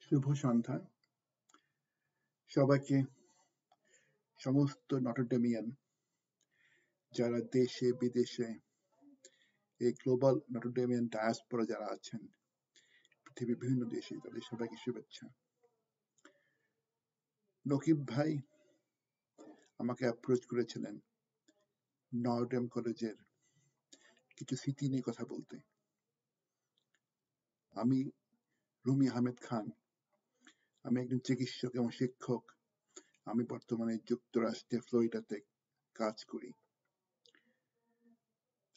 শুভ সন্ধ্যা সবাইকে। সমস্ত নটরডেমিয়ান যারা দেশে বিদেশে এই গ্লোবাল নটরডেমিয়ান ডায়াসপোরা যারা আছেন পৃথিবীর বিভিন্ন দেশে, তাদের সবাইকে শুভেচ্ছা। নকিব ভাই আমাকে অ্যাপ্রোচ করেছিলেন নটরডেম কলেজের কিছু স্মৃতি নিয়ে কথা বলতে। আমি রুমি আহমেদ খান, আমি একজন চিকিৎসক এবং শিক্ষক। আমি বর্তমানে যুক্তরাষ্ট্রে ফ্লোরিডাতে কাজ করি।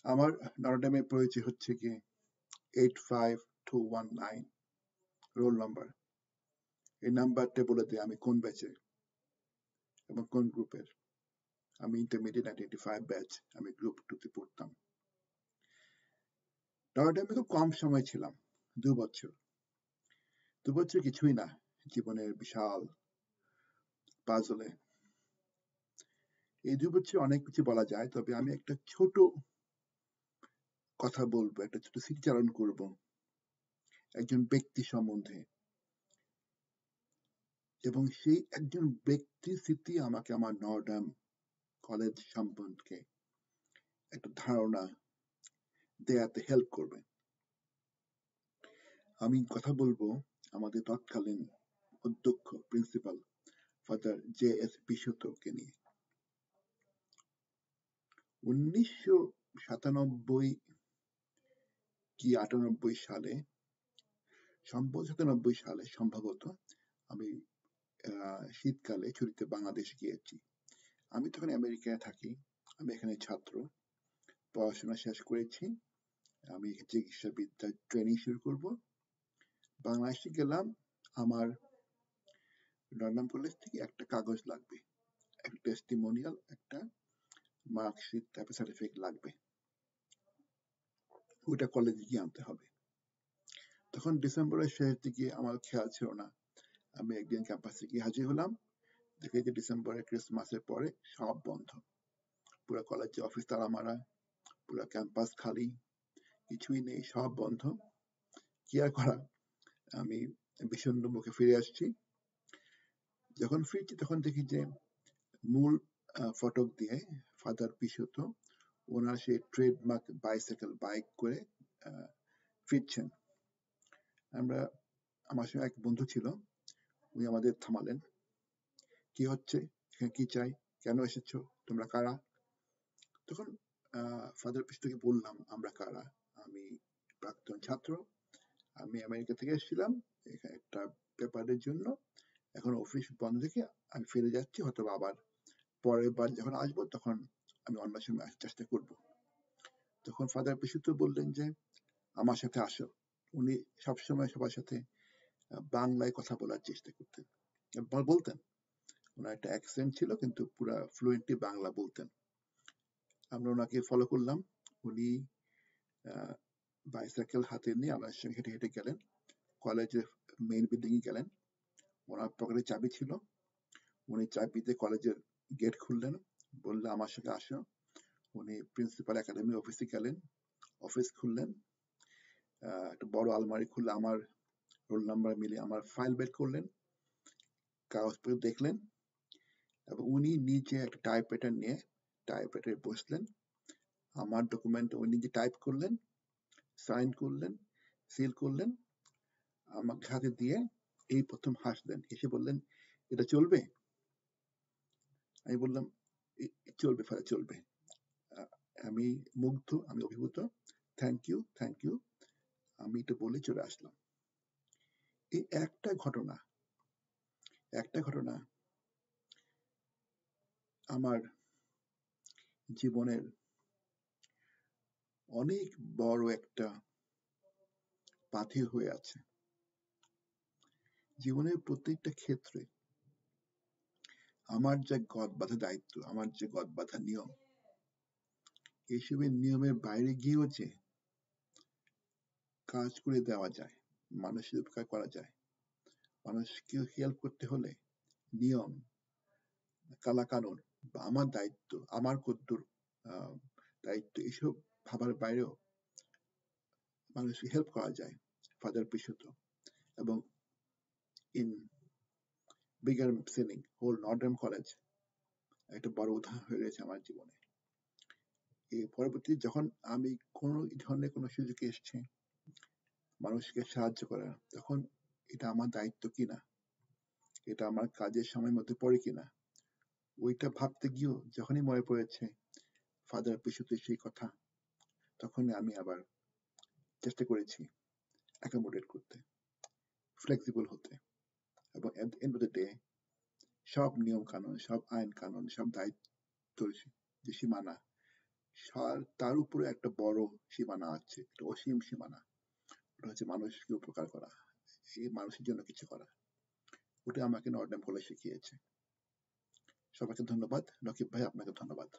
আমার নটরডেমের পরিচয় হচ্ছে গিয়ে 85219 রোল নাম্বার। এই নাম্বারটা বলে দেয় আমি কোন ব্যাচে এবং কোন গ্রুপের। আমি ইন্টারমিডিয়েট 1985 ব্যাচ, আমি গ্রুপ 2 তে পড়তাম। নটরডেমে খুব কম সময় ছিলাম, 2 বছর। 2 বছর কিছুই না জীবনের বিশাল পাজলে। এই 2 বছর অনেক কিছু বলা যায়, তবে আমি একটা ছোট কথা বলবো, একটা ছোট স্মৃতিচারণ করব একজন ব্যক্তি সম্বন্ধে, এবং সেই একজন ব্যক্তির স্মৃতি আমাকে আমার নটরডেম কলেজ সম্বন্ধে একটা ধারণা দেয়াতে হেল্প করবে। আমি কথা বলবো আমাদের তৎকালীন অধ্যক্ষ প্রিন্সিপাল ফাদার JS বিশুদ্ধকে নিয়ে। 1997 কি 98 সালে, সম্ভবত 97 সালে সম্ভবত, আমি শীতকালে ছুটিতে বাংলাদেশ গিয়েছি। আমি তখন আমেরিকায় থাকি, আমি এখানে ছাত্র, পড়াশোনা শেষ করেছি। আমি চিকিৎসা বিদ্যার ট্রেনিং শুরু করব। বাংলাদেশে গেলাম, আমার নটরডেম কলেজ থেকে একটা কাগজ লাগবে, একটা টেস্টিমোনিয়াল, একটা মার্কশিট, তারপর সার্টিফিকেট লাগবে। ওইটা কলেজে গিয়ে আনতে হবে। তখন ডিসেম্বরের শেষ দিকে আমার খেয়াল ছিল না। আমি একদিন ক্যাম্পাসে গিয়ে হাজির হলাম, দেখি যে ডিসেম্বরে ক্রিসমাসের পরে সব বন্ধ, পুরো কলেজে অফিস তালা মারা, পুরো ক্যাম্পাস খালি, কিছুই নেই, সব বন্ধ। কি আর করা, আমি বিষণ্ণ মুখে ফিরে আসছি। যখন ফিরছি তখন দেখি যে মূল ফটক দিয়ে ফাদার বিশুদ্ধ ওনার সেই ট্রেডমার্ক বাইসাইকেল বাইক করে ফিরছেন। আমার সঙ্গে এক বন্ধু ছিল, উনি আমাদের থামালেন। কি হচ্ছে এখানে, কি চাই, কেন এসেছো, তোমরা কারা? তখন ফাদার বিশুদ্ধকে বললাম আমরা কারা। আমি প্রাক্তন ছাত্র, আমি আমেরিকা থেকে এসেছিলাম এখানে একটা পেপারের জন্য, এখন অফিস বন্ধ থেকে আমি ফিরে যাচ্ছি, হয়তো আবার পরের বার যখন আসবো তখন আমি অন্য সময় আসার চেষ্টা করব। তখন ফাদার বিশুদ্ধ বললেন যে আমার সাথে আসো। উনি সবসময় সবার সাথে বাংলায় কথা বলার চেষ্টা করতেন, বলতেন। ওনার একটা অ্যাকসেন্ট ছিল কিন্তু পুরো ফ্লুয়েন্টলি বাংলা বলতেন। আমরা ওনাকে ফলো করলাম। উনি বাইসাইকেল হাতে নিয়ে আমার সঙ্গে হেঁটে হেঁটে গেলেন, কলেজের মেইন বিল্ডিং এ গেলেন। ওনার পকেটে চাবি ছিল, উনি চাবিতে কলেজের গেট খুললেন, বললেন আমার সঙ্গে আসো। উনি প্রিন্সিপাল একাডেমি অফিসে গেলেন, অফিস খুললেন, একটা বড় আলমারি খুললে আমার রোল নাম্বার মিলিয়ে আমার ফাইল বের করলেন, কাগজপত্র দেখলেন, এবং উনি নিচে একটা টাইপরাইটার নিয়ে টাইপরাইটারে বসলেন। আমার ডকুমেন্ট উনি নিজে টাইপ করলেন, সাইন করলেন, সিল করলেন, আমাকে হাতে দিয়ে এই প্রথম হাসলেন, হেসে বললেন এটা চলবে? আমি বললাম চলবে ফাদার, চলবে। আমি মুগ্ধ, আমি অভিভূত, থ্যাংক ইউ থ্যাংক ইউ, আমি এটা বলে চলে আসলাম। এই একটা ঘটনা আমার জীবনের অনেক বড় একটা পাথেয় হয়ে আছে। জীবনের প্রত্যেকটা ক্ষেত্রে আমার যে গদ-বাঁধা দায়িত্ব, আমার যে গদ-বাঁধা নিয়ম, এইসবের নিয়মের বাইরে গিয়েও যে কাজ করে দেওয়া যায়, মানুষের উপকার করা যায়, মানুষকে হেল্প করতে হলে নিয়ম, কালাকানুন বা আমার দায়িত্ব, আমার কদ্দুর দায়িত্ব, এসব ভাবার বাইরেও মানুষকে হেল্প করা যায় ফাদার বিশুদ্ধ এবং in bigger setting, whole northern college একটা বড় উদাহরণ হয়ে রয়েছে আমার জীবনে। এই পরবর্তী যখন আমি কোনো ধরনের কোনো সুযোগে এসছে মানুষকে সাহায্য করার, তখন এটা আমার দায়িত্ব কিনা, এটা আমার কাজের সময়ের মধ্যে পড়ে কিনা, ওইটা ভাবতে গিয়েও যখনই মনে পড়েছে ফাদার পিসুতের সেই কথা, তখনই আমি আবার চেষ্টা করেছি অ্যাকোমোডেট করতে, ফ্লেক্সিবল হতে, এবং at the end of the day সব নিয়ম কানুন, সব আইন কানুন, সব দায়িত্ব যে সীমানা, তার উপরে একটা বড় সীমানা আছে, একটা অসীম সীমানা, ওটা হচ্ছে মানুষকে উপকার করা, এই মানুষের জন্য কিছু করা। ওটা আমাকে নর্ডার্ন কলেজ শিখিয়েছে। সবাইকে ধন্যবাদ। নকিব ভাই, আপনাকে ধন্যবাদ।